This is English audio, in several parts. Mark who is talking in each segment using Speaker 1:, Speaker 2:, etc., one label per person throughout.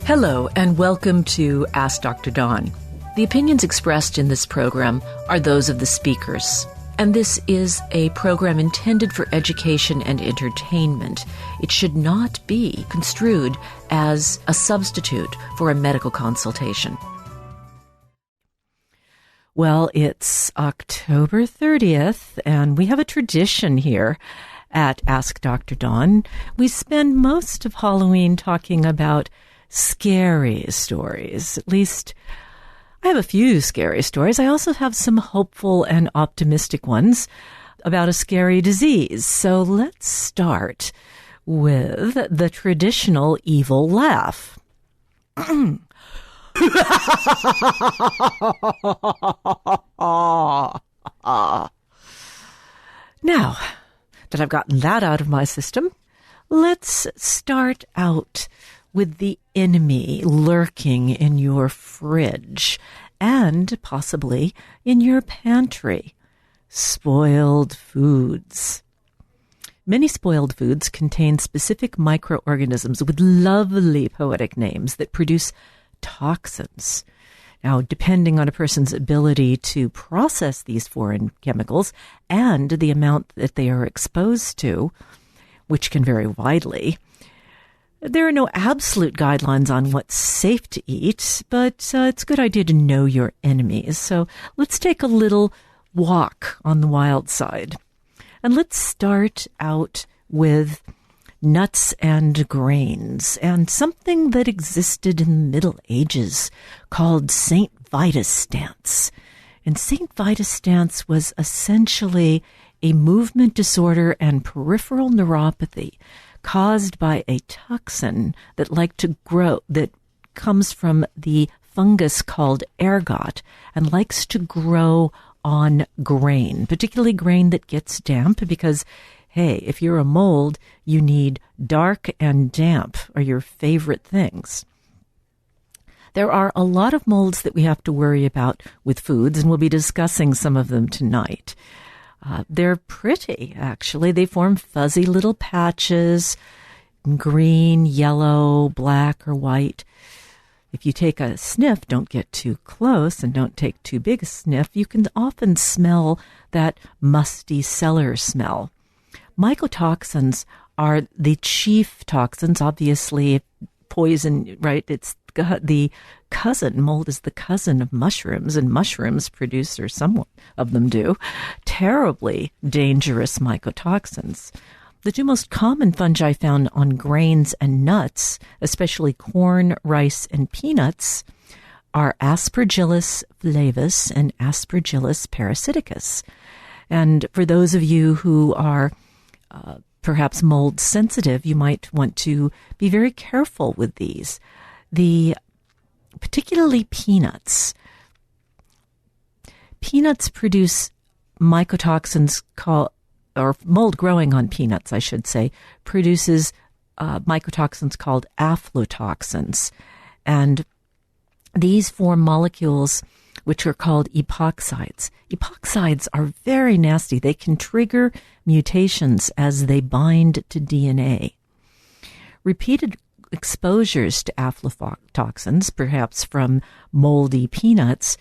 Speaker 1: Hello, and welcome to Ask Dr. Dawn. The opinions expressed in this program are those of the speakers, and this is a program intended for education and entertainment. It should not be construed as a substitute for a medical consultation. Well, it's October 30th, and we have a tradition here at Ask Dr. Dawn. We spend most of Halloween talking about scary stories. At least I have a few scary stories. I also have some hopeful and optimistic ones about a scary disease. So let's start with the traditional evil laugh. Now that I've gotten that out of my system, let's start out with the enemy lurking in your fridge and possibly in your pantry. Spoiled foods. Many spoiled foods contain specific microorganisms with lovely poetic names that produce toxins. Now, depending on a person's ability to process these foreign chemicals and the amount that they are exposed to, which can vary widely, there are no absolute guidelines on what's safe to eat, but it's a good idea to know your enemies. So let's take a little walk on the wild side. And let's start out with nuts and grains and something that existed in the Middle Ages called St. Vitus stance. And St. Vitus stance was essentially a movement disorder and peripheral neuropathy caused by a toxin that comes from the fungus called ergot and likes to grow on grain, particularly grain that gets damp because, hey, if you're a mold, you need dark and damp are your favorite things. There are a lot of molds that we have to worry about with foods, and we'll be discussing some of them tonight. They're pretty, actually. They form fuzzy little patches, green, yellow, black, or white. If you take a sniff, don't get too close and don't take too big a sniff, you can often smell that musty cellar smell. Mycotoxins are the chief toxins, obviously poison, right? It's the cousin. Mold is the cousin of mushrooms, and mushrooms produce, or some of them do, terribly dangerous mycotoxins. The two most common fungi found on grains and nuts, especially corn, rice, and peanuts, are Aspergillus flavus and Aspergillus parasiticus. And for those of you who are perhaps mold sensitive, you might want to be very careful with these. Particularly peanuts. Peanuts produce mycotoxins or mold growing on peanuts, I should say, produces mycotoxins called aflatoxins. And these form molecules which are called epoxides. Epoxides are very nasty. They can trigger mutations as they bind to DNA. Repeated exposures to aflatoxins, perhaps from moldy peanuts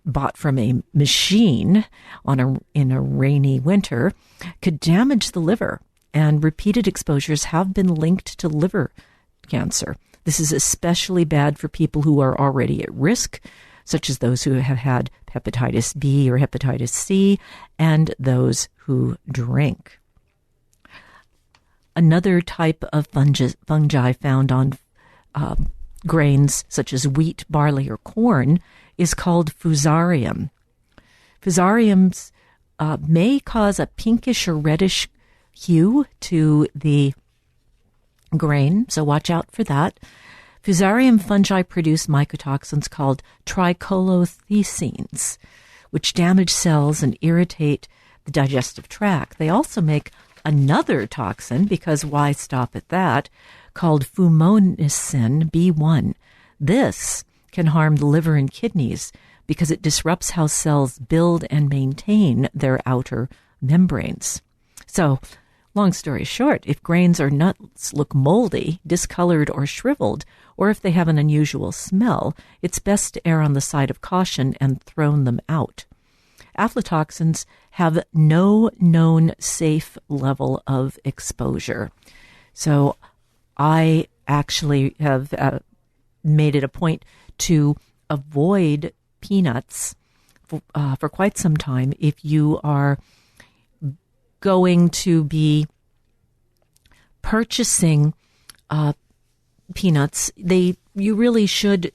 Speaker 1: bought from a machine in a rainy winter, could damage the liver, and repeated exposures have been linked to liver cancer. This is especially bad for people who are already at risk, such as those who have had hepatitis B or hepatitis C, and those who drink. Another type of fungi found on grains such as wheat, barley, or corn is called Fusarium. Fusariums may cause a pinkish or reddish hue to the grain, so watch out for that. Fusarium fungi produce mycotoxins called trichothecenes, which damage cells and irritate the digestive tract. They also make another toxin, because why stop at that, called fumonisins B1. This can harm the liver and kidneys because it disrupts how cells build and maintain their outer membranes. So Long story short, if grains or nuts look moldy, discolored, or shriveled, or if they have an unusual smell, it's best to err on the side of caution and throw them out. Aflatoxins have no known safe level of exposure. So I actually have made it a point to avoid peanuts for quite some time if you are going to be purchasing peanuts. You really should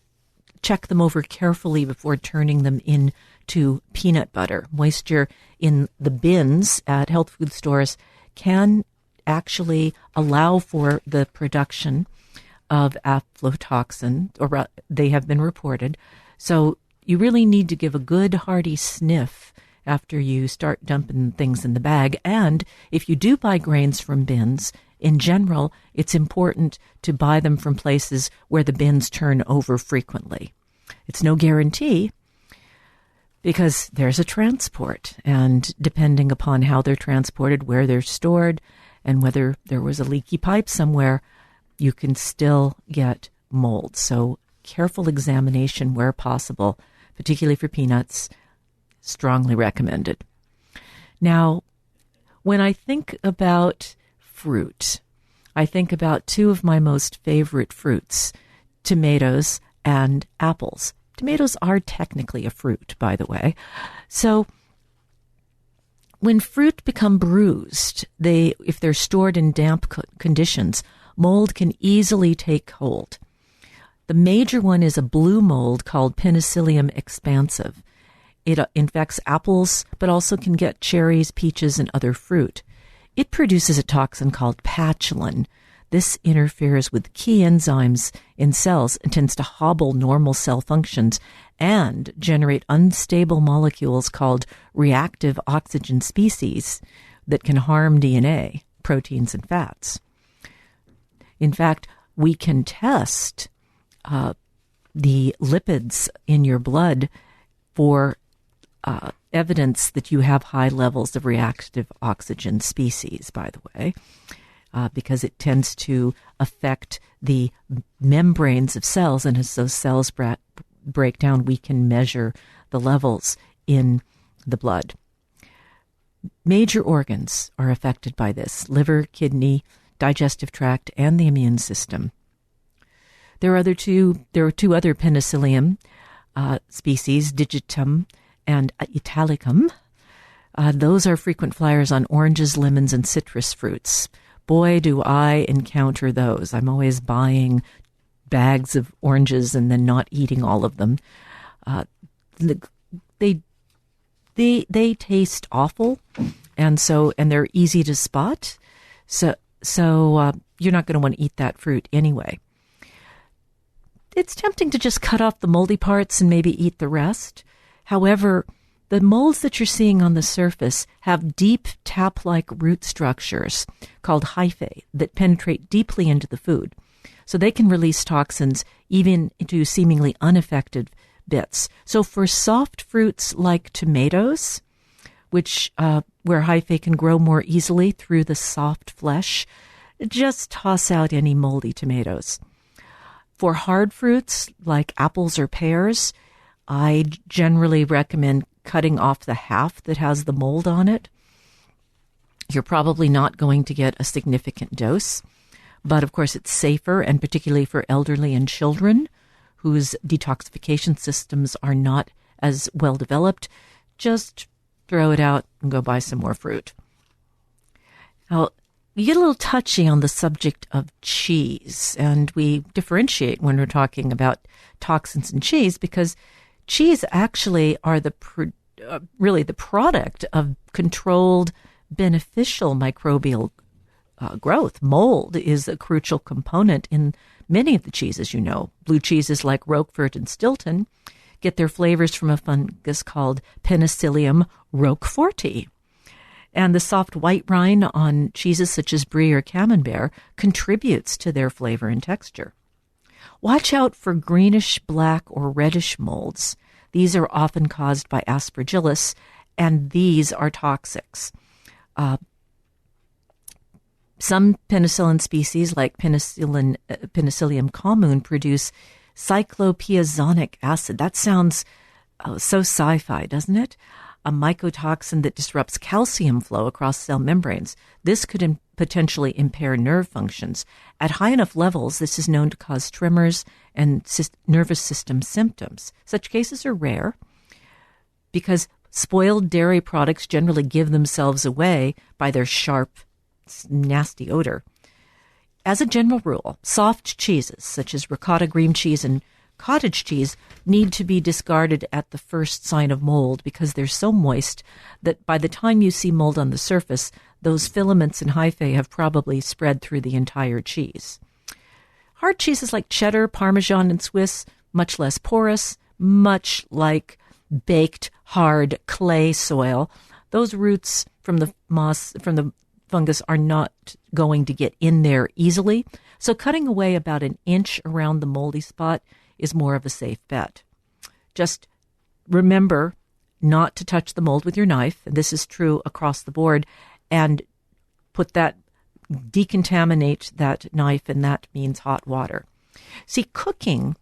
Speaker 1: check them over carefully before turning them into peanut butter. Moisture in the bins at health food stores can actually allow for the production of aflatoxin, or they have been reported. So you really need to give a good hearty sniff after you start dumping things in the bag. And if you do buy grains from bins, in general, it's important to buy them from places where the bins turn over frequently. It's no guarantee, because there's a transport, and depending upon how they're transported, where they're stored, and whether there was a leaky pipe somewhere, you can still get mold. So careful examination where possible, particularly for peanuts, strongly recommended. Now, when I think about fruit, I think about two of my most favorite fruits, tomatoes and apples. Tomatoes are technically a fruit, by the way. So when fruit become bruised, if they're stored in damp conditions, mold can easily take hold. The major one is a blue mold called Penicillium expansive. It infects apples, but also can get cherries, peaches, and other fruit. It produces a toxin called patulin. This interferes with key enzymes in cells and tends to hobble normal cell functions and generate unstable molecules called reactive oxygen species that can harm DNA, proteins, and fats. In fact, we can test the lipids in your blood for evidence that you have high levels of reactive oxygen species, by the way, because it tends to affect the membranes of cells, and as those cells break down, we can measure the levels in the blood. Major organs are affected by this: liver, kidney, digestive tract, and the immune system. There are two other Penicillium species, digitum and italicum. Those are frequent flyers on oranges, lemons, and citrus fruits. Boy, do I encounter those. I'm always buying bags of oranges and then not eating all of them. They taste awful, and they're easy to spot. So you're not going to want to eat that fruit anyway. It's tempting to just cut off the moldy parts and maybe eat the rest. However, the molds that you're seeing on the surface have deep tap-like root structures called hyphae that penetrate deeply into the food. So they can release toxins even into seemingly unaffected bits. So for soft fruits like tomatoes, which where hyphae can grow more easily through the soft flesh, just toss out any moldy tomatoes. For hard fruits like apples or pears, I generally recommend cutting off the half that has the mold on it. You're probably not going to get a significant dose, but of course it's safer, and particularly for elderly and children whose detoxification systems are not as well developed, just throw it out and go buy some more fruit. Now, you get a little touchy on the subject of cheese, and we differentiate when we're talking about toxins in cheese, because cheese actually are really the product of controlled beneficial microbial growth. Mold is a crucial component in many of the cheeses, you know. Blue cheeses like Roquefort and Stilton get their flavors from a fungus called Penicillium roqueforti. And the soft white rind on cheeses such as Brie or Camembert contributes to their flavor and texture. Watch out for greenish, black, or reddish molds. These are often caused by Aspergillus, and these are toxics. Some penicillin species, like Penicillium commune, produce cyclopiezoic acid. That sounds so sci-fi, doesn't it? A mycotoxin that disrupts calcium flow across cell membranes. This could potentially impair nerve functions. At high enough levels, this is known to cause tremors and nervous system symptoms. Such cases are rare because spoiled dairy products generally give themselves away by their sharp, nasty odor. As a general rule, soft cheeses, such as ricotta cream cheese and cottage cheese, need to be discarded at the first sign of mold because they're so moist that by the time you see mold on the surface, those filaments and hyphae have probably spread through the entire cheese. Hard cheeses like cheddar, Parmesan, and Swiss, much less porous, much like baked, hard clay soil. Those roots from the fungus are not going to get in there easily, so cutting away about an inch around the moldy spot is more of a safe bet. Just remember not to touch the mold with your knife, and this is true across the board, and decontaminate that knife, and that means hot water. See, cooking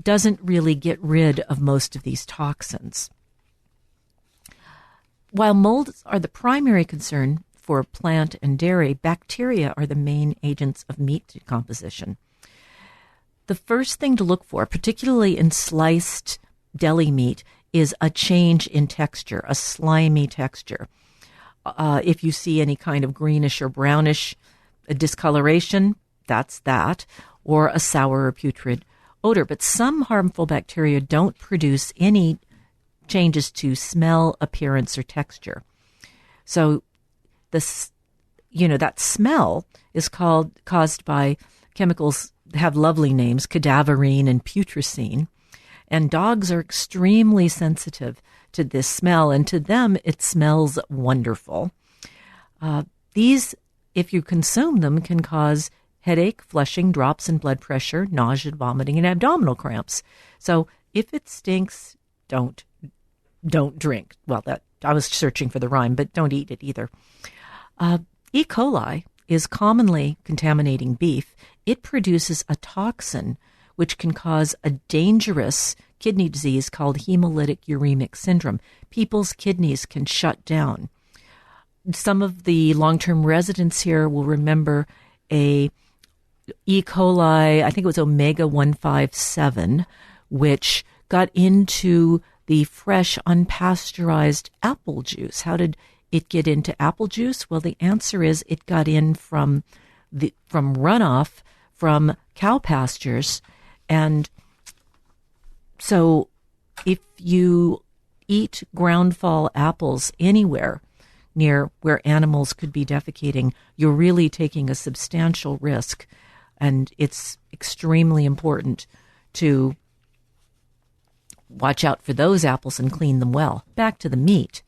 Speaker 1: doesn't really get rid of most of these toxins. While molds are the primary concern for plant and dairy, bacteria are the main agents of meat decomposition. The first thing to look for, particularly in sliced deli meat, is a change in texture, a slimy texture. If you see any kind of greenish or brownish discoloration, that's that, or a sour or putrid odor. But some harmful bacteria don't produce any changes to smell, appearance, or texture. So that smell is caused by chemicals that have lovely names, cadaverine and putrescine. And dogs are extremely sensitive to this smell, and to them it smells wonderful. These, if you consume them, can cause headache, flushing, drops in blood pressure, nausea, vomiting, and abdominal cramps. So if it stinks, don't drink. Well, I was searching for the rhyme, but don't eat it either. E. coli is commonly contaminating beef. It produces a toxin which can cause a dangerous kidney disease called hemolytic uremic syndrome. People's kidneys can shut down. Some of the long-term residents here will remember a E. coli, I think it was omega 157, which got into the fresh, unpasteurized apple juice. How did it get into apple juice? Well, the answer is it got in from runoff from cow pastures. And so if you eat ground-fall apples anywhere near where animals could be defecating, you're really taking a substantial risk. And it's extremely important to watch out for those apples and clean them well. Back to the meat.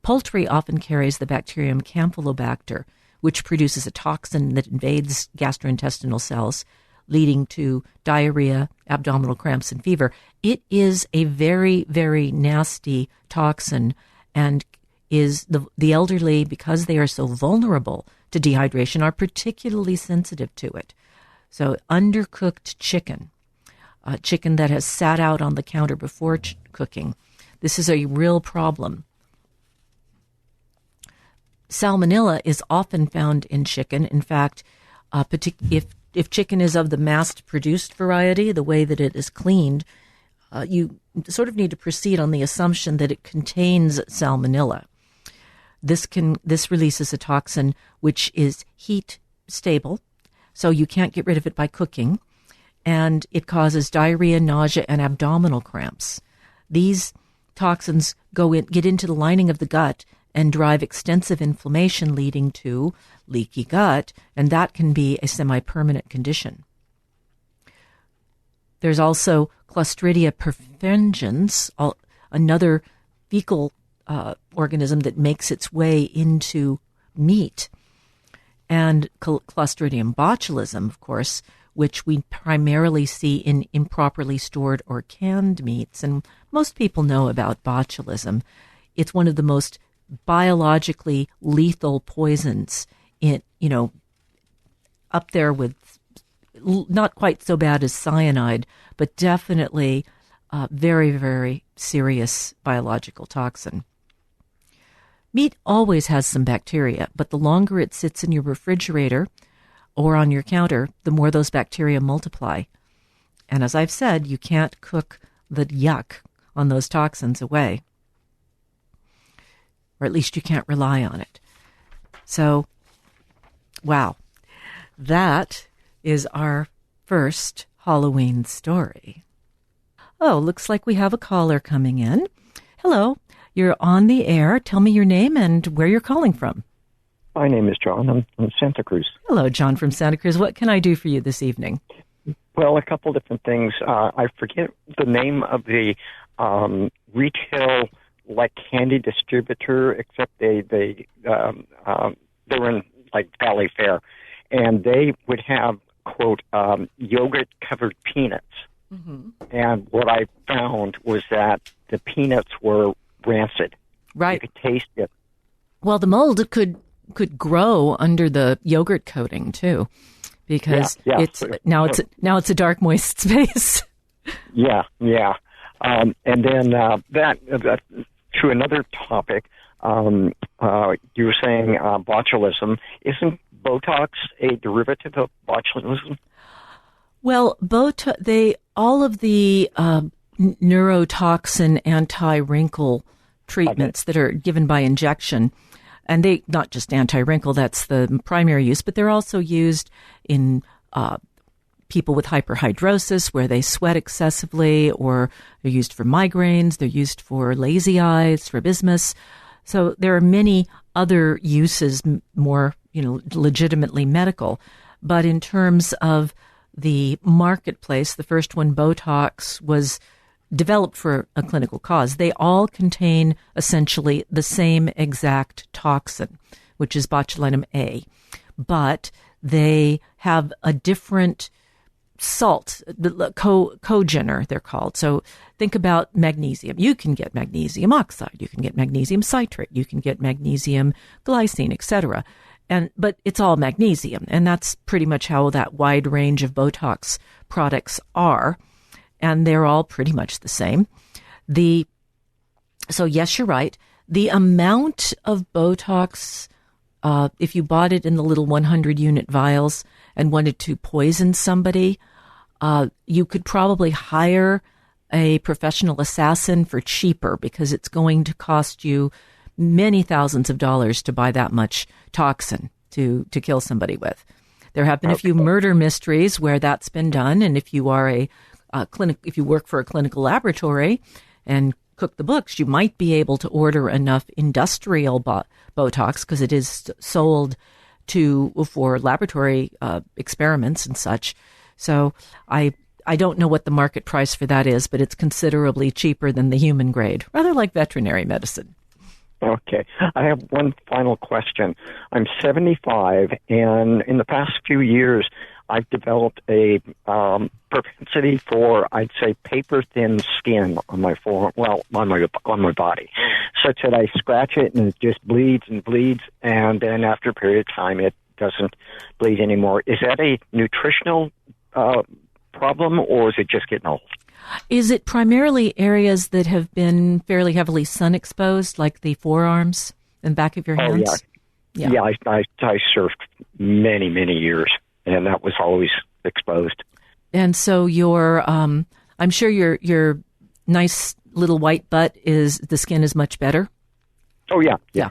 Speaker 1: Poultry often carries the bacterium Campylobacter, which produces a toxin that invades gastrointestinal cells, leading to diarrhea, abdominal cramps, and fever. It is a very, very nasty toxin, and is the elderly, because they are so vulnerable to dehydration, are particularly sensitive to it. So undercooked chicken, chicken that has sat out on the counter before cooking, this is a real problem. Salmonella is often found in chicken. In fact, if chicken is of the mass-produced variety, the way that it is cleaned, you sort of need to proceed on the assumption that it contains salmonella. This releases a toxin which is heat stable, so you can't get rid of it by cooking, and it causes diarrhea, nausea, and abdominal cramps. These toxins get into the lining of the gut and drive extensive inflammation, leading to leaky gut, and that can be a semi-permanent condition. There's also Clostridium perfringens, another fecal organism that makes its way into meat, and Clostridium botulism, of course, which we primarily see in improperly stored or canned meats. And most people know about botulism. It's one of the most biologically lethal poisons up there with not quite so bad as cyanide, but definitely very, very serious biological toxin. Meat always has some bacteria, but the longer it sits in your refrigerator or on your counter, the more those bacteria multiply. And as I've said, you can't cook the yuck on those toxins away. Or at least you can't rely on it. So, wow. That is our first Halloween story. Oh, looks like we have a caller coming in. Hello, you're on the air. Tell me your name and where you're calling from.
Speaker 2: My name is John. I'm from Santa Cruz.
Speaker 1: Hello, John from Santa Cruz. What can I do for you this evening?
Speaker 2: Well, a couple different things. I forget the name of the retail like candy distributor, except they were in like Valley Fair, and they would have quote yogurt covered peanuts. Mm-hmm. And what I found was that the peanuts were rancid.
Speaker 1: Right.
Speaker 2: You could taste it.
Speaker 1: Well, the mold could grow under the yogurt coating too, because it's a dark, moist space.
Speaker 2: Yeah. And then that to another topic, you were saying botulism. Isn't Botox a derivative of botulism?
Speaker 1: Well, all of the neurotoxin anti-wrinkle treatments that are given by injection, and they not just anti-wrinkle, that's the primary use, but they're also used in people with hyperhidrosis where they sweat excessively, or they're used for migraines, they're used for lazy eye, strabismus. So there are many other uses, more, legitimately medical. But in terms of the marketplace, the first one, Botox, was developed for a clinical cause. They all contain essentially the same exact toxin, which is botulinum A, but they have a different salt, cogener, they're called. So think about magnesium. You can get magnesium oxide, you can get magnesium citrate, you can get magnesium glycine, etc. But it's all magnesium, and that's pretty much how that wide range of Botox products are, and they're all pretty much the same. So yes, you're right. The amount of Botox, if you bought it in the little 100-unit vials and wanted to poison somebody, you could probably hire a professional assassin for cheaper, because it's going to cost you many thousands of dollars to buy that much toxin to kill somebody with. There have been a few murder mysteries where that's been done, and if you are if you work for a clinical laboratory and cook the books, you might be able to order enough industrial Botox, because it is sold for laboratory experiments and such. So I don't know what the market price for that is, but it's considerably cheaper than the human grade, rather like veterinary medicine.
Speaker 2: Okay. I have one final question. I'm 75, and in the past few years, I've developed a propensity for, I'd say, paper-thin skin on my forearm, on my body, such that I scratch it and it just bleeds, and then after a period of time, it doesn't bleed anymore. Is that a nutritional problem, or is it just getting old?
Speaker 1: Is it primarily areas that have been fairly heavily sun exposed, like the forearms and back of your hands?
Speaker 2: Oh, yeah. I surfed many, many years, and that was always exposed. And
Speaker 1: so I'm sure your nice little white butt the skin is much better.
Speaker 2: Oh, yeah.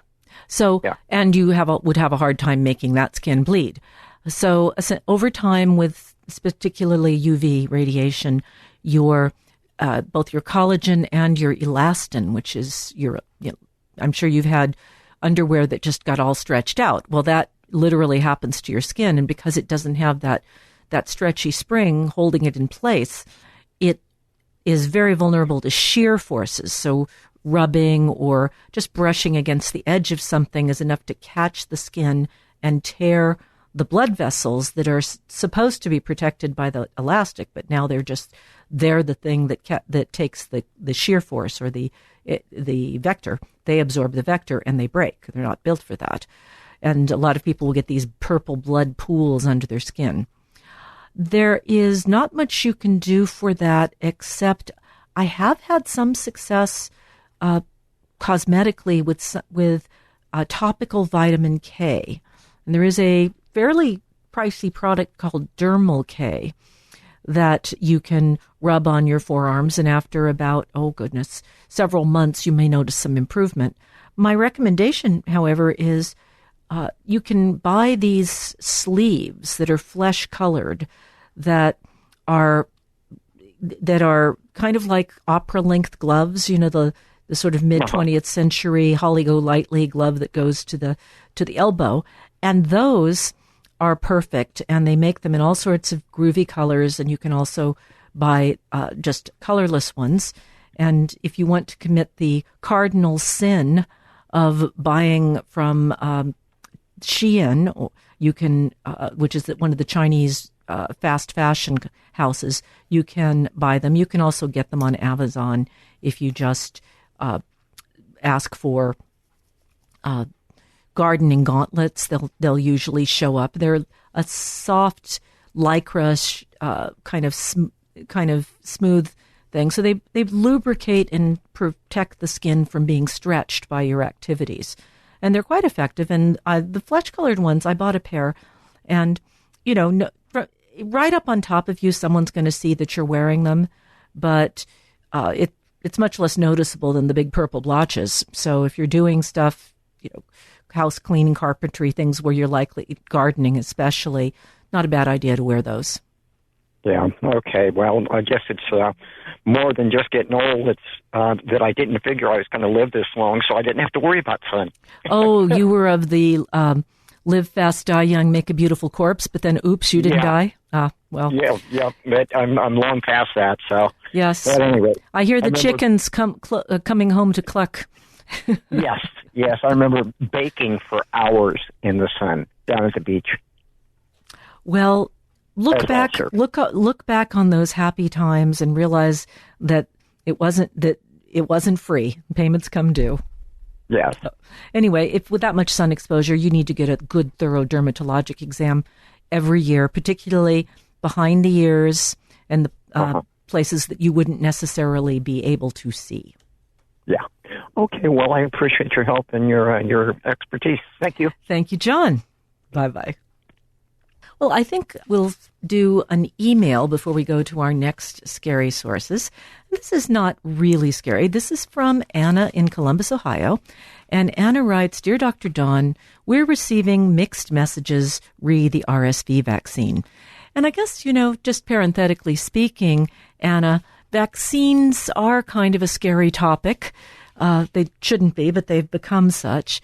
Speaker 1: So, and you would have a hard time making that skin bleed. So over time, with particularly UV radiation, both your collagen and your elastin, which is I'm sure you've had underwear that just got all stretched out. Well, that literally happens to your skin, and because it doesn't have that stretchy spring holding it in place, it is very vulnerable to shear forces. So rubbing or just brushing against the edge of something is enough to catch the skin and tear the blood vessels that are supposed to be protected by the elastic, but now they're the thing that takes the shear force or the vector. They absorb the vector and they break. They're not built for that. and a lot of people will get these purple blood pools under their skin. There is not much you can do for that, except I have had some success cosmetically with topical vitamin K. And there is a fairly pricey product called Dermal K that you can rub on your forearms, and after about, several months, you may notice some improvement. My recommendation, however, is you can buy these sleeves that are flesh-colored that are kind of like opera-length gloves, the sort of mid-20th century Holly Golightly glove that goes to the elbow. And those are perfect, and they make them in all sorts of groovy colors, and you can also buy just colorless ones. And if you want to commit the cardinal sin of buying from Shein, you can, which is one of the Chinese fast fashion houses, you can buy them. You can also get them on Amazon if you just ask for gardening gauntlets. They'll usually show up. They're a soft lycra kind of smooth thing. So they lubricate and protect the skin from being stretched by your activities, and they're quite effective. And the flesh-colored ones, I bought a pair, and right up on top of you, someone's going to see that you're wearing them, but it's much less noticeable than the big purple blotches. So if you're doing stuff, house cleaning, carpentry, things where you're likely gardening, especially, not a bad idea to wear those.
Speaker 2: Yeah. Okay. Well, I guess it's more than just getting old. It's that I didn't figure I was going to live this long, so I didn't have to worry about sun.
Speaker 1: Oh, you were of the live fast, die young, make a beautiful corpse, but then oops, you didn't die. Well. Yeah.
Speaker 2: But I'm long past that. So.
Speaker 1: Yes.
Speaker 2: But anyway,
Speaker 1: I hear the chickens coming home to cluck.
Speaker 2: Yes. I remember baking for hours in the sun down at the beach.
Speaker 1: Well, look back on those happy times and realize that it wasn't free. Payments come due.
Speaker 2: Yes.
Speaker 1: Anyway, if with that much sun exposure, you need to get a good, thorough dermatologic exam every year, particularly behind the ears and the places that you wouldn't necessarily be able to see.
Speaker 2: Yeah. Okay. Well, I appreciate your help and your expertise. Thank you.
Speaker 1: Thank you, John. Bye-bye. Well, I think we'll do an email before we go to our next scary sources. This is not really scary. This is from Anna in Columbus, Ohio. And Anna writes, Dear Dr. Dawn, we're receiving mixed messages re the RSV vaccine. And I guess, just parenthetically speaking, Anna, vaccines are kind of a scary topic. They shouldn't be, but they've become such.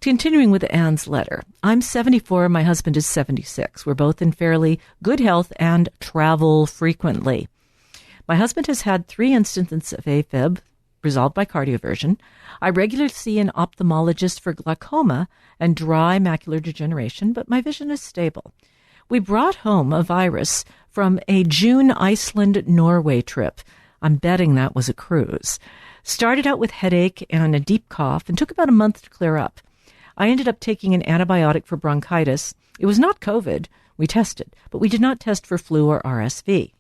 Speaker 1: Continuing with Anne's letter, I'm 74, my husband is 76. We're both in fairly good health and travel frequently. My husband has had 3 instances of AFib resolved by cardioversion. I regularly see an ophthalmologist for glaucoma and dry macular degeneration, but my vision is stable. We brought home a virus from a June Iceland-Norway trip. I'm betting that was a cruise. Started out with headache and a deep cough and took about a month to clear up. I ended up taking an antibiotic for bronchitis. It was not COVID. We tested, but we did not test for flu or RSV.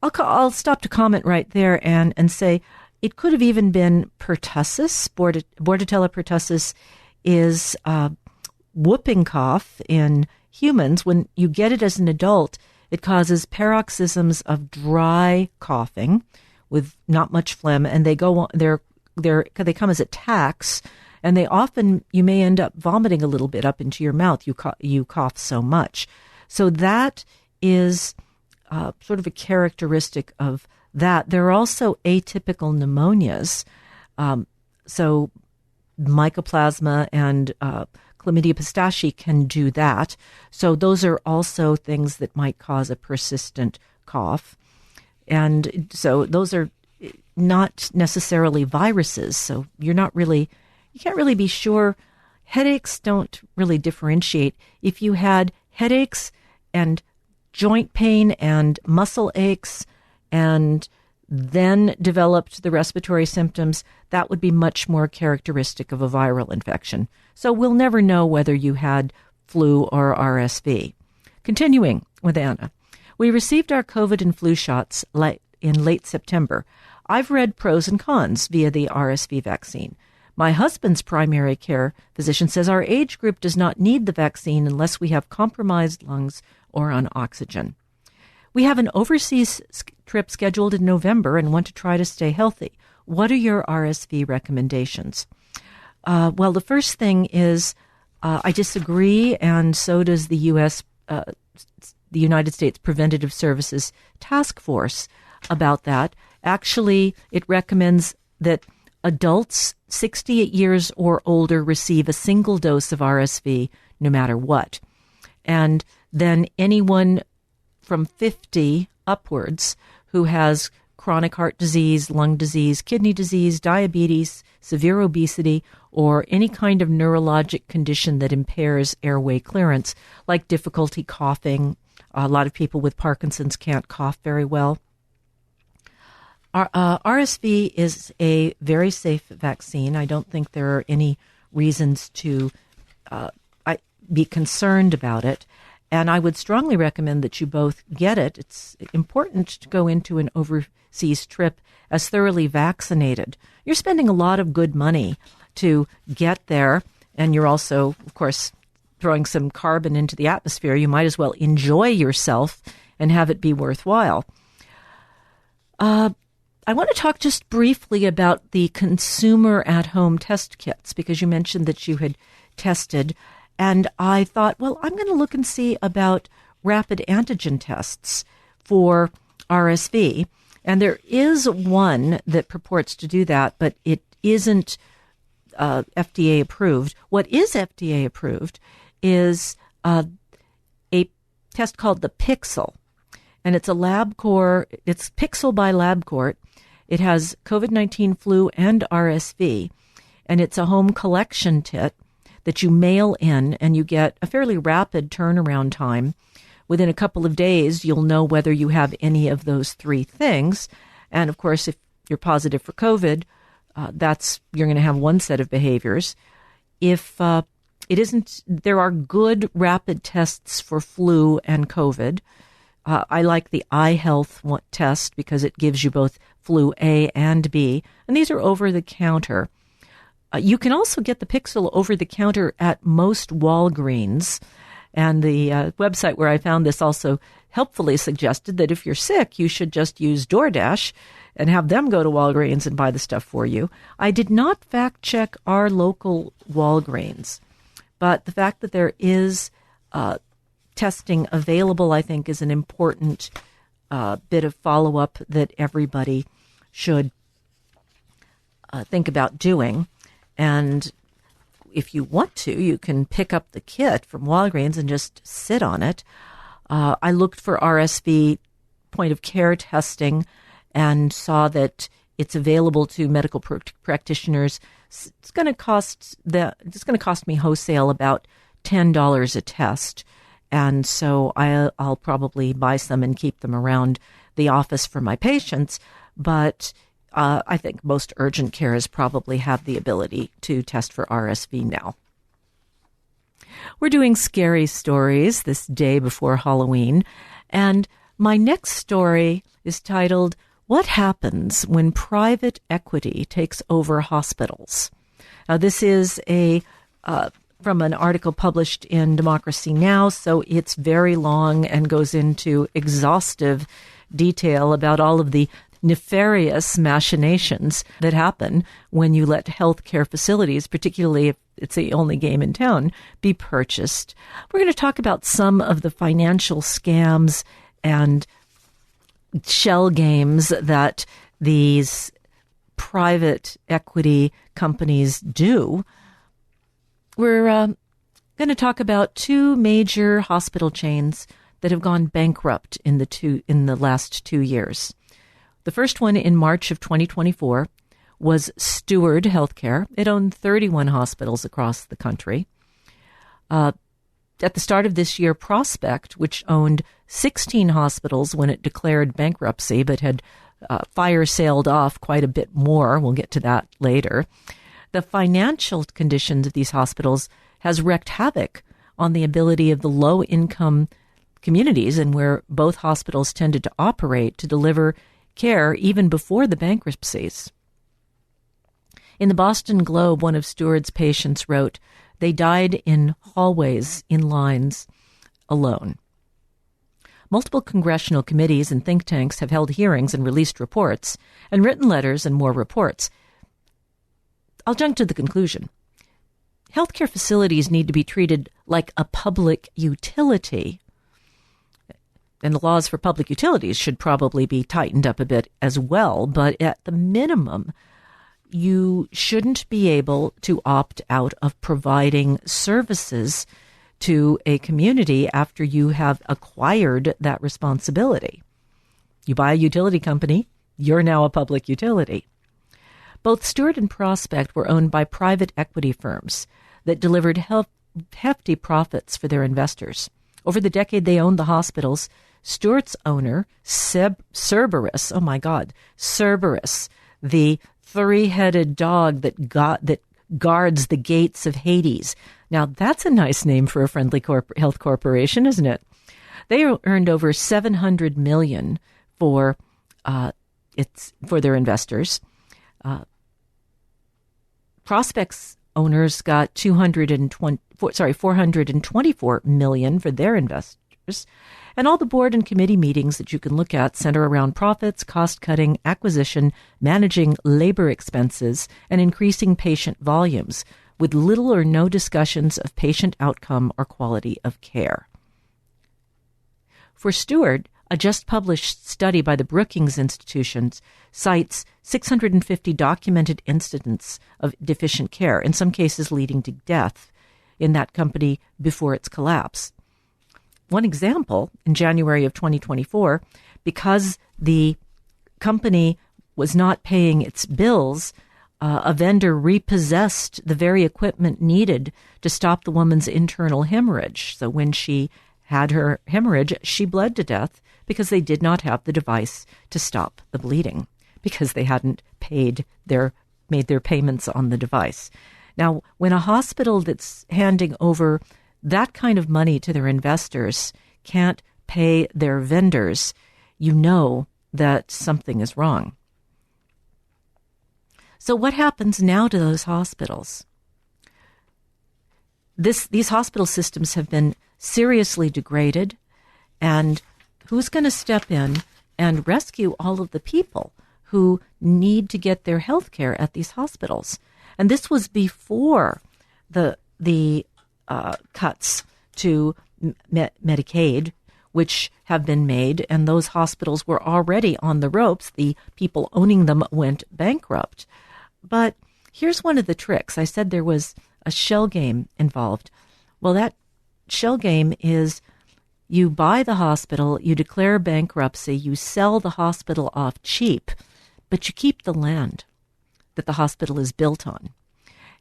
Speaker 1: I'll stop to comment right there and say it could have even been pertussis. Bordetella pertussis is whooping cough in humans. When you get it as an adult, it causes paroxysms of dry coughing with not much phlegm, and they go on. They come as attacks. And you may end up vomiting a little bit up into your mouth. You cough so much. So that is sort of a characteristic of that. There are also atypical pneumonias. So mycoplasma and chlamydia pistachii can do that. So those are also things that might cause a persistent cough. And so those are not necessarily viruses. So you can't really be sure. Headaches don't really differentiate. If you had headaches and joint pain and muscle aches and then developed the respiratory symptoms, that would be much more characteristic of a viral infection. So we'll never know whether you had flu or RSV. Continuing with Anna. We received our COVID and flu shots in late September. I've read pros and cons via the RSV vaccine. My husband's primary care physician says our age group does not need the vaccine unless we have compromised lungs or on oxygen. We have an overseas trip scheduled in November and want to try to stay healthy. What are your RSV recommendations? Well, the first thing is I disagree, and so does the United States Preventative Services Task Force about that. Actually, it recommends that adults 68 years or older receive a single dose of RSV no matter what. And then anyone from 50 upwards who has chronic heart disease, lung disease, kidney disease, diabetes, severe obesity, or any kind of neurologic condition that impairs airway clearance, like difficulty coughing. A lot of people with Parkinson's can't cough very well. RSV is a very safe vaccine. I don't think there are any reasons to be concerned about it. And I would strongly recommend that you both get it. It's important to go into an overseas trip as thoroughly vaccinated. You're spending a lot of good money to get there, and you're also, of course, throwing some carbon into the atmosphere. You might as well enjoy yourself and have it be worthwhile. I want to talk just briefly about the consumer at-home test kits, because you mentioned that you had tested, and I thought, well, I'm going to look and see about rapid antigen tests for RSV. And there is one that purports to do that, but it isn't FDA approved. What is FDA approved is a test called the Pixel, and it's a LabCorp. It's Pixel by LabCorp. It has COVID-19, flu, and RSV, and it's a home collection kit that you mail in, and you get a fairly rapid turnaround time. Within a couple of days, you'll know whether you have any of those three things. And of course, if you're positive for COVID, you're going to have one set of behaviors. If it isn't, there are good rapid tests for flu and COVID. I like the iHealth test because it gives you both flu A and B, and these are over the counter. You can also get the Pixel over the counter at most Walgreens, and the website where I found this also helpfully suggested that if you're sick, you should just use DoorDash and have them go to Walgreens and buy the stuff for you. I did not fact check our local Walgreens, but the fact that there is testing available, I think, is an important bit of follow-up that everybody should think about doing. And if you want to, you can pick up the kit from Walgreens and just sit on it. I looked for RSV point-of-care testing and saw that it's available to medical practitioners. It's going to cost me wholesale about $10 a test. And so I'll probably buy some and keep them around the office for my patients. But I think most urgent cares probably have the ability to test for RSV now. We're doing scary stories this day before Halloween. And my next story is titled, What Happens When Private Equity Takes Over Hospitals? Now, this is from an article published in Democracy Now!, so it's very long and goes into exhaustive detail about all of the nefarious machinations that happen when you let healthcare facilities, particularly if it's the only game in town, be purchased. We're going to talk about some of the financial scams and shell games that these private equity companies do. We're going to talk about two major hospital chains that have gone bankrupt in the last 2 years. The first one in March of 2024 was Steward Healthcare. It owned 31 hospitals across the country. At the start of this year, Prospect, which owned 16 hospitals when it declared bankruptcy but had fire sailed off quite a bit more. We'll get to that later. The financial conditions of these hospitals has wreaked havoc on the ability of the low-income communities, and where both hospitals tended to operate, to deliver care even before the bankruptcies. In the Boston Globe, one of Steward's patients wrote, "They died in hallways, in lines, alone." Multiple congressional committees and think tanks have held hearings and released reports, and written letters and more reports. I'll jump to the conclusion. Healthcare facilities need to be treated like a public utility, and the laws for public utilities should probably be tightened up a bit as well, but at the minimum, you shouldn't be able to opt out of providing services to a community after you have acquired that responsibility. You buy a utility company, you're now a public utility. Both Steward and Prospect were owned by private equity firms that delivered hefty profits for their investors. Over the decade they owned the hospitals, Stewart's owner, Cerberus, Cerberus, the three-headed dog that guards the gates of Hades. Now, that's a nice name for a friendly health corporation, isn't it? They earned over $700 million for their investors. Prospect's owners got $424 million for their investors. And all the board and committee meetings that you can look at center around profits, cost-cutting, acquisition, managing labor expenses, and increasing patient volumes, with little or no discussions of patient outcome or quality of care. For Steward, a just-published study by the Brookings Institutions cites 650 documented incidents of deficient care, in some cases leading to death, in that company before its collapse. One example, in January of 2024, because the company was not paying its bills, a vendor repossessed the very equipment needed to stop the woman's internal hemorrhage. So when she had her hemorrhage, she bled to death because they did not have the device to stop the bleeding, because they hadn't made their payments on the device. Now, when a hospital that's handing over that kind of money to their investors can't pay their vendors, you know that something is wrong. So what happens now to those hospitals? These hospital systems have been seriously degraded, and who's going to step in and rescue all of the people who need to get their health care at these hospitals? And this was before the cuts to Medicaid, which have been made, and those hospitals were already on the ropes. The people owning them went bankrupt. But here's one of the tricks. I said there was a shell game involved. Well, that shell game is you buy the hospital, you declare bankruptcy, you sell the hospital off cheap, but you keep the land that the hospital is built on.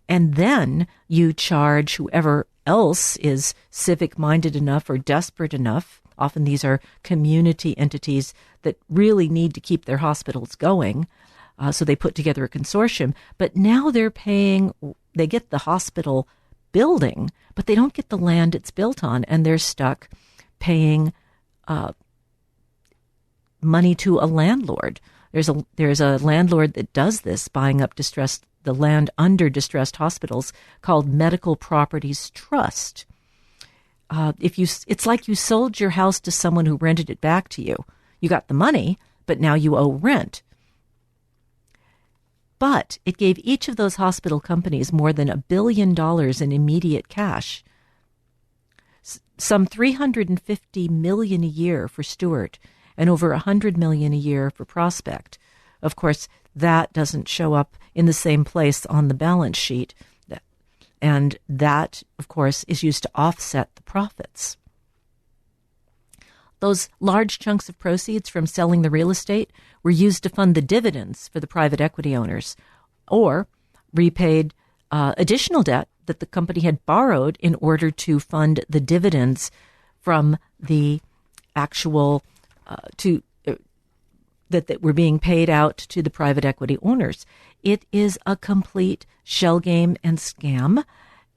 Speaker 1: And then you charge whoever else is civic-minded enough or desperate enough. Often these are community entities that really need to keep their hospitals going. So they put together a consortium. But now they get the hospital building, but they don't get the land it's built on. And they're stuck paying money to a landlord. There's a landlord that does this, buying up the land under distressed hospitals, called Medical Properties Trust. It's like you sold your house to someone who rented it back to you. You got the money, but now you owe rent. But it gave each of those hospital companies more than $1 billion in immediate cash. Some $350 million a year for Steward, and over $100 million a year for Prospect. Of course, that doesn't show up in the same place on the balance sheet. And that, of course, is used to offset the profits. Those large chunks of proceeds from selling the real estate were used to fund the dividends for the private equity owners, or repaid additional debt that the company had borrowed in order to fund the dividends from the actual that were being paid out to the private equity owners. It is a complete shell game and scam.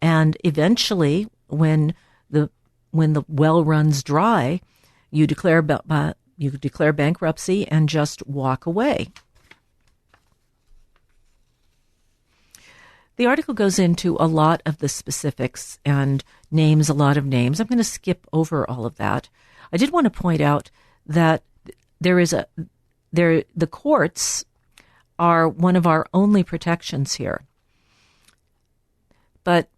Speaker 1: And eventually, when the well runs dry, you declare bankruptcy and just walk away. The article goes into a lot of the specifics and names a lot of names. I'm going to skip over all of that. I did want to point out that the courts are one of our only protections here. But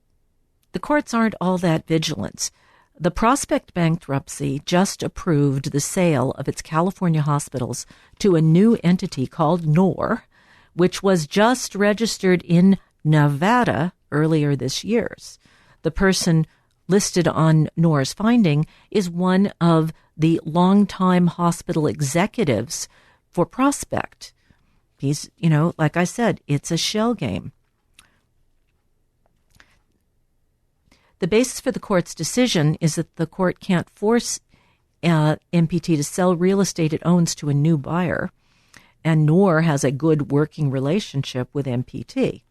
Speaker 1: the courts aren't all that vigilant. The Prospect bankruptcy just approved the sale of its California hospitals to a new entity called NOR, which was just registered in Nevada earlier this year. The person listed on NOR's finding is one of the longtime hospital executives for Prospect. He's, like I said, it's a shell game. The basis for the court's decision is that the court can't force MPT to sell real estate it owns to a new buyer, and NOR has a good working relationship with MPT.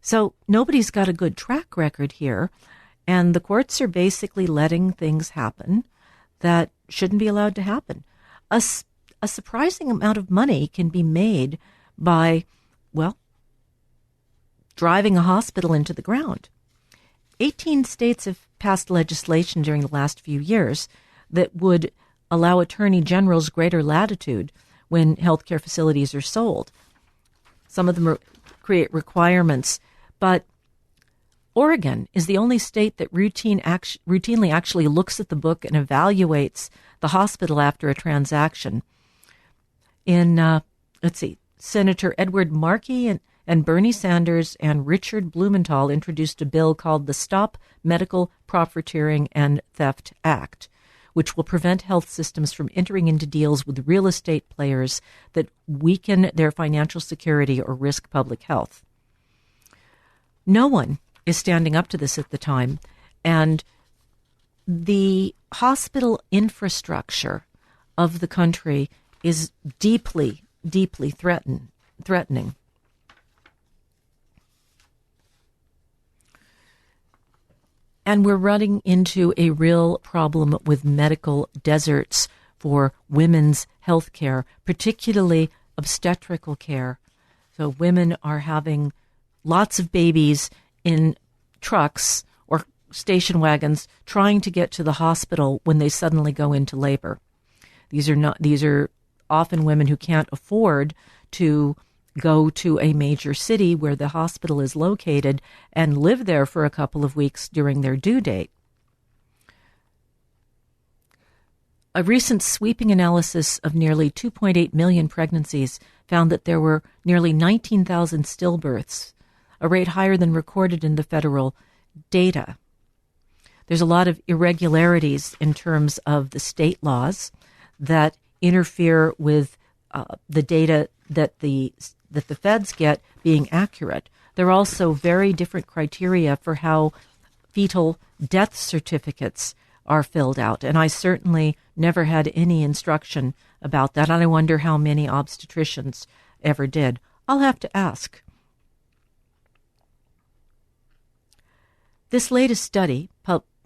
Speaker 1: So nobody's got a good track record here, and the courts are basically letting things happen that shouldn't be allowed to happen. A surprising amount of money can be made by, driving a hospital into the ground. 18 states have passed legislation during the last few years that would allow attorney generals greater latitude when healthcare facilities are sold. Some of them create requirements, but Oregon is the only state that routinely actually looks at the book and evaluates the hospital after a transaction. In, Senator Edward Markey and Bernie Sanders and Richard Blumenthal introduced a bill called the Stop Medical Profiteering and Theft Act, which will prevent health systems from entering into deals with real estate players that weaken their financial security or risk public health. No one is standing up to this at the time, and the hospital infrastructure of the country is deeply, deeply threatening. And we're running into a real problem with medical deserts for women's health care, particularly obstetrical care. So women are having lots of babies in trucks or station wagons trying to get to the hospital when they suddenly go into labor. These are often women who can't afford to go to a major city where the hospital is located and live there for a couple of weeks during their due date. A recent sweeping analysis of nearly 2.8 million pregnancies found that there were nearly 19,000 stillbirths, a rate higher than recorded in the federal data. There's a lot of irregularities in terms of the state laws that interfere with the data that the feds get being accurate. There are also very different criteria for how fetal death certificates are filled out, and I certainly never had any instruction about that, and I wonder how many obstetricians ever did. I'll have to ask. This latest study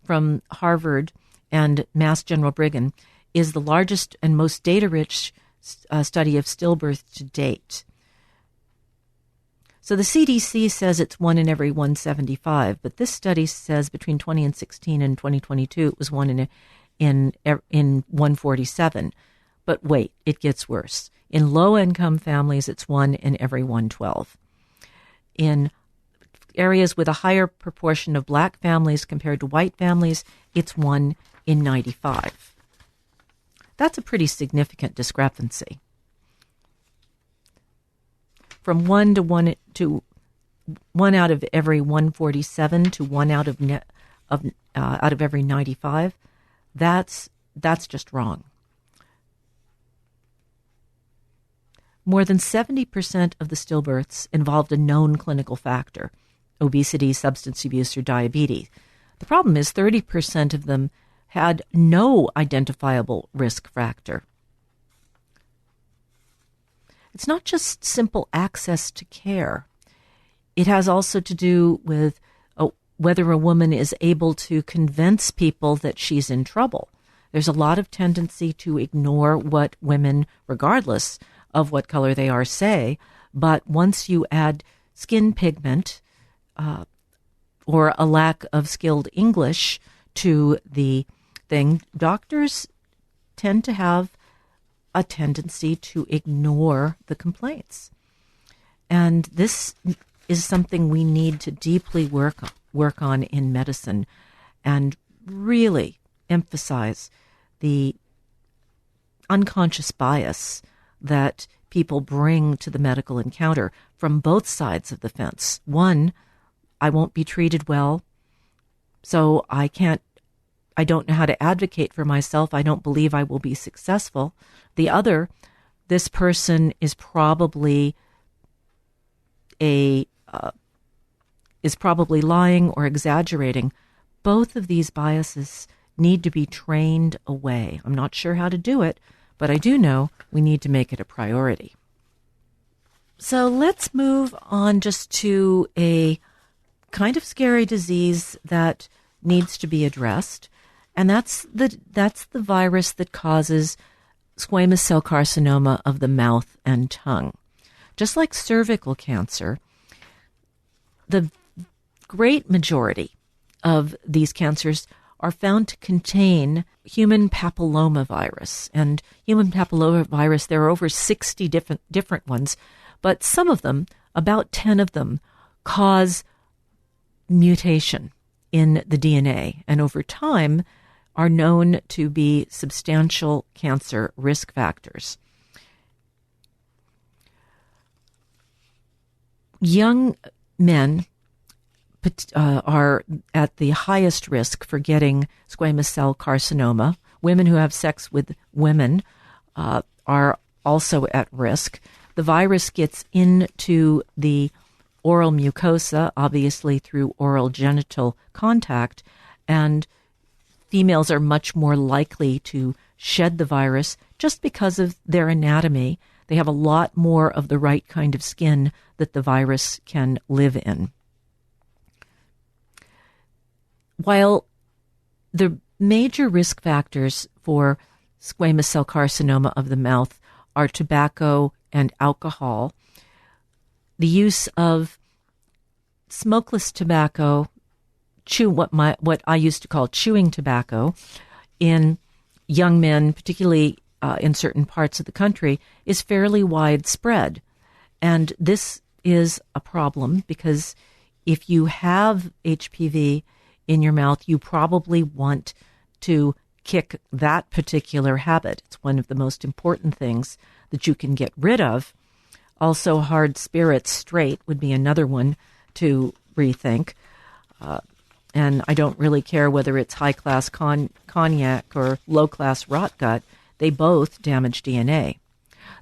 Speaker 1: from Harvard and Mass General Brigham is the largest and most data-rich study of stillbirth to date. So the CDC says it's 1 in every 175, but this study says between 2016 and 2022 it was 1 in 147. But wait, it gets worse. In low-income families, it's 1 in every 112. In areas with a higher proportion of black families compared to white families, it's 1 in 95. That's a pretty significant discrepancy. From 1 out of every 147 to 1 out of every 95, that's just wrong. More than 70% of the stillbirths involved a known clinical factor: obesity, substance abuse, or diabetes. The problem is 30% of them had no identifiable risk factor. it's not just simple access to care. It has also to do with whether a woman is able to convince people that she's in trouble. There's a lot of tendency to ignore what women, regardless of what color they are, say. But once you add skin pigment or a lack of skilled English to the thing, doctors tend to have a tendency to ignore the complaints. And this is something we need to deeply work on in medicine and really emphasize the unconscious bias that people bring to the medical encounter from both sides of the fence. One, I won't be treated well, so I don't know how to advocate for myself. I don't believe I will be successful. The other, this person is probably lying or exaggerating. Both of these biases need to be trained away. I'm not sure how to do it, but I do know we need to make it a priority. So let's move on just to a kind of scary disease that needs to be addressed, and that's the virus that causes squamous cell carcinoma of the mouth and tongue. Just like cervical cancer, the great majority of these cancers are found to contain human papillomavirus. And human papillomavirus, there are over 60 different ones, but some of them, about 10 of them, cause mutation in the DNA, and over time are known to be substantial cancer risk factors. Young men are at the highest risk for getting squamous cell carcinoma. Women who have sex with women are also at risk. The virus gets into the oral mucosa, obviously through oral genital contact, and females are much more likely to shed the virus just because of their anatomy. They have a lot more of the right kind of skin that the virus can live in. While the major risk factors for squamous cell carcinoma of the mouth are tobacco and alcohol, the use of smokeless tobacco, what I used to call chewing tobacco, in young men, particularly in certain parts of the country, is fairly widespread. And this is a problem because if you have HPV in your mouth, you probably want to kick that particular habit. It's one of the most important things that you can get rid of. Also, hard spirits straight would be another one to rethink. And I don't really care whether it's high-class cognac or low-class rot gut. They both damage DNA.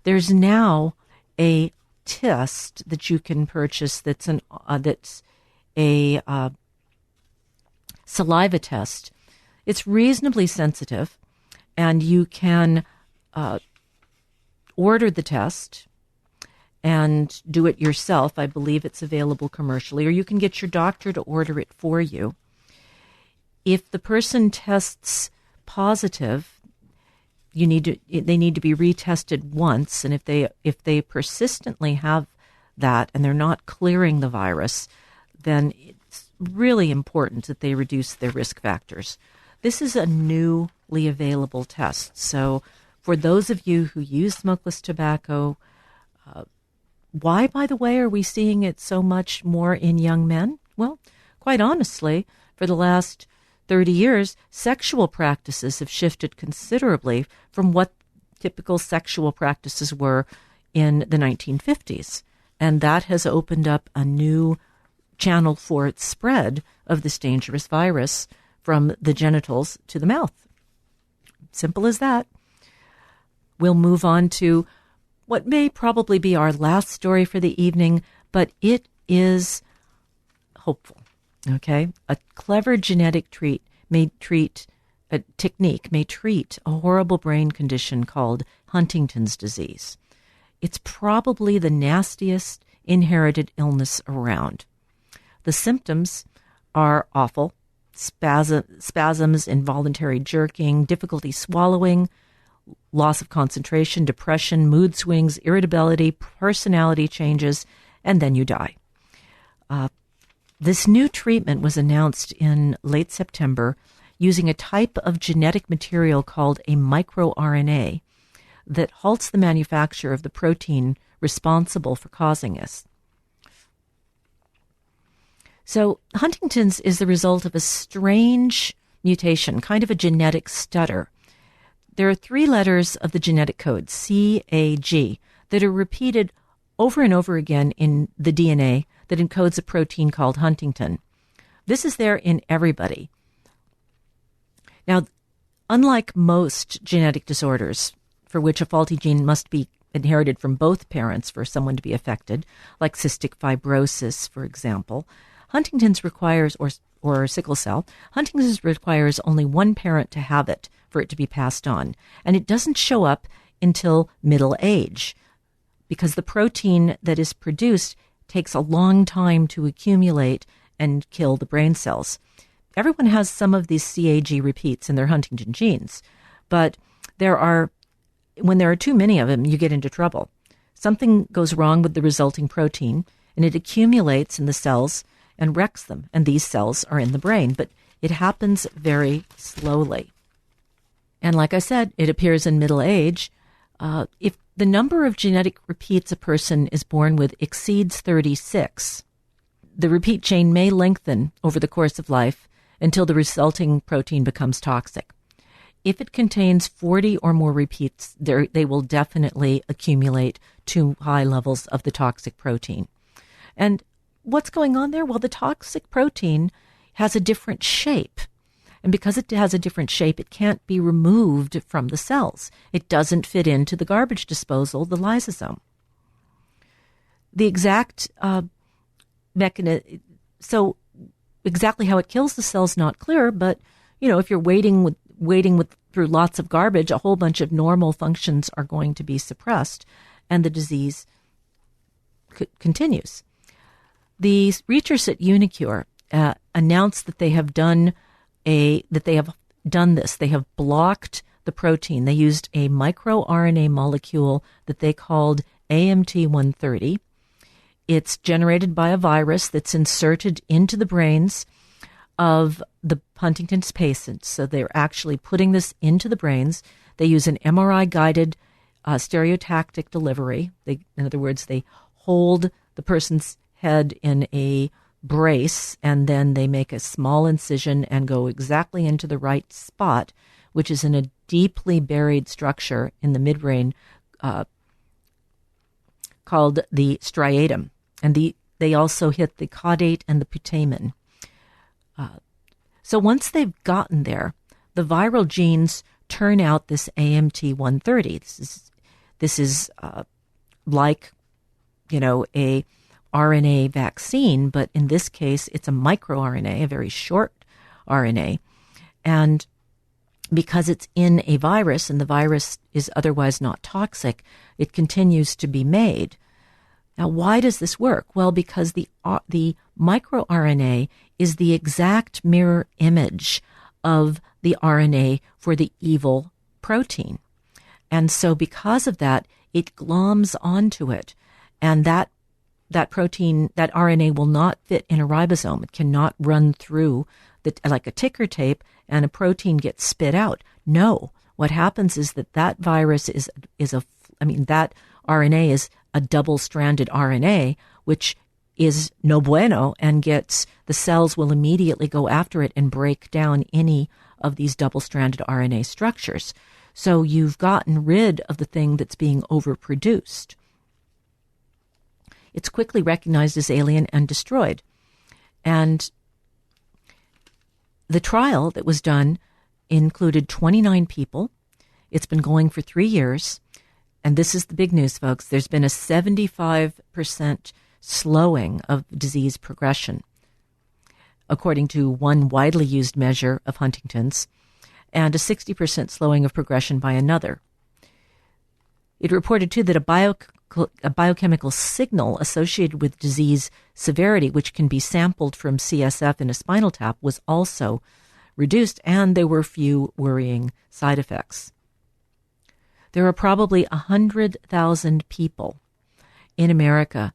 Speaker 1: There's now a test that you can purchase that's a saliva test. It's reasonably sensitive, and you can order the test and do it yourself. I believe it's available commercially, or you can get your doctor to order it for you. If the person tests positive, they need to be retested once, and if they persistently have that and they're not clearing the virus, then it's really important that they reduce their risk factors. This is a newly available test. So for those of you who use smokeless tobacco, why, by the way, are we seeing it so much more in young men? Well, quite honestly, for the last 30 years, sexual practices have shifted considerably from what typical sexual practices were in the 1950s. And that has opened up a new channel for its spread of this dangerous virus from the genitals to the mouth. Simple as that. We'll move on to what may probably be our last story for the evening, but it is hopeful. Okay? A clever genetic technique may treat a horrible brain condition called Huntington's disease. It's probably the nastiest inherited illness around. The symptoms are awful: spasms, involuntary jerking, difficulty swallowing, loss of concentration, depression, mood swings, irritability, personality changes, and then you die. This new treatment was announced in late September using a type of genetic material called a microRNA that halts the manufacture of the protein responsible for causing this. So Huntington's is the result of a strange mutation, kind of a genetic stutter. There are 3 letters of the genetic code, CAG, that are repeated over and over again in the DNA that encodes a protein called Huntington. This is there in everybody. Now, unlike most genetic disorders, for which a faulty gene must be inherited from both parents for someone to be affected, like cystic fibrosis, for example, Huntington's requires, or sickle cell, Huntington's requires only one parent to have it for it to be passed on. And it doesn't show up until middle age, because the protein that is produced takes a long time to accumulate and kill the brain cells. Everyone has some of these CAG repeats in their Huntington genes, but when there are too many of them, you get into trouble. Something goes wrong with the resulting protein, and it accumulates in the cells and wrecks them, and these cells are in the brain, but it happens very slowly. And like I said, it appears in middle age. If the number of genetic repeats a person is born with exceeds 36, the repeat chain may lengthen over the course of life until the resulting protein becomes toxic. If it contains 40 or more repeats, they will definitely accumulate to high levels of the toxic protein. And what's going on there? Well, the toxic protein has a different shape. And because it has a different shape, it can't be removed from the cells. It doesn't fit into the garbage disposal, the lysosome. The exact mechanism, so exactly how it kills the cells, not clear, but, if you're waiting through lots of garbage, a whole bunch of normal functions are going to be suppressed, and the disease continues. The researchers at Unicure announced that they have done this. They have blocked the protein. They used a microRNA molecule that they called AMT-130. It's generated by a virus that's inserted into the brains of the Huntington's patients. So they're actually putting this into the brains. They use an MRI-guided stereotactic delivery. In other words, they hold the person's head in a brace, and then they make a small incision and go exactly into the right spot, which is in a deeply buried structure in the midbrain called the striatum. And they also hit the caudate and the putamen. So once they've gotten there, the viral genes turn out this AMT-130. This is like, a RNA vaccine, but in this case, it's a microRNA, a very short RNA. And because it's in a virus and the virus is otherwise not toxic, it continues to be made. Now, why does this work? Well, because the microRNA is the exact mirror image of the RNA for the evil protein. And so because of that, it gloms onto it. And that protein, that RNA will not fit in a ribosome. It cannot run through like a ticker tape and a protein gets spit out. No, what happens is that virus that RNA is a double-stranded RNA, which is no bueno, and the cells will immediately go after it and break down any of these double-stranded RNA structures. So you've gotten rid of the thing that's being overproduced. It's quickly recognized as alien and destroyed. And the trial that was done included 29 people. It's been going for 3 years. And this is the big news, folks. There's been a 75% slowing of disease progression, according to one widely used measure of Huntington's, and a 60% slowing of progression by another. It reported, too, that a biochemical signal associated with disease severity, which can be sampled from CSF in a spinal tap, was also reduced, and there were few worrying side effects. There are probably 100,000 people in America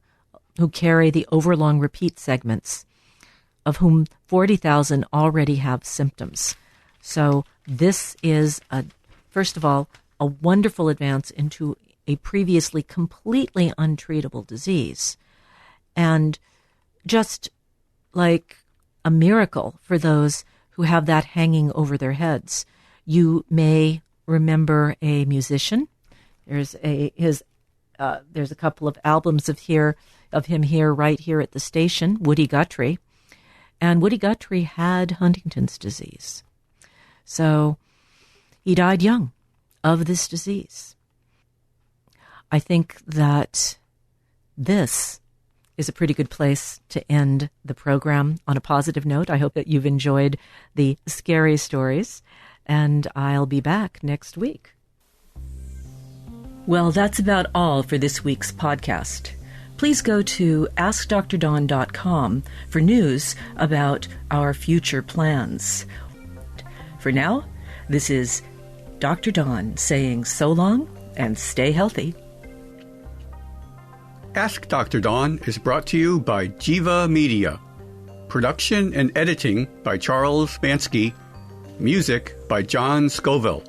Speaker 1: who carry the overlong repeat segments, of whom 40,000 already have symptoms. So this is, first of all, a wonderful advance into a previously completely untreatable disease, and just like a miracle for those who have that hanging over their heads. You may remember a musician. There's a couple of albums of him here right here at the station, Woody Guthrie, and Woody Guthrie had Huntington's disease. So he died young of this disease. I think that this is a pretty good place to end the program on a positive note. I hope that you've enjoyed the scary stories, and I'll be back next week. Well, that's about all for this week's podcast. Please go to AskDrDawn.com for news about our future plans. For now, this is Dr. Dawn saying so long and stay healthy.
Speaker 3: Ask Dr. Dawn is brought to you by Jiva Media. Production and editing by Charles Bansky. Music by John Scoville.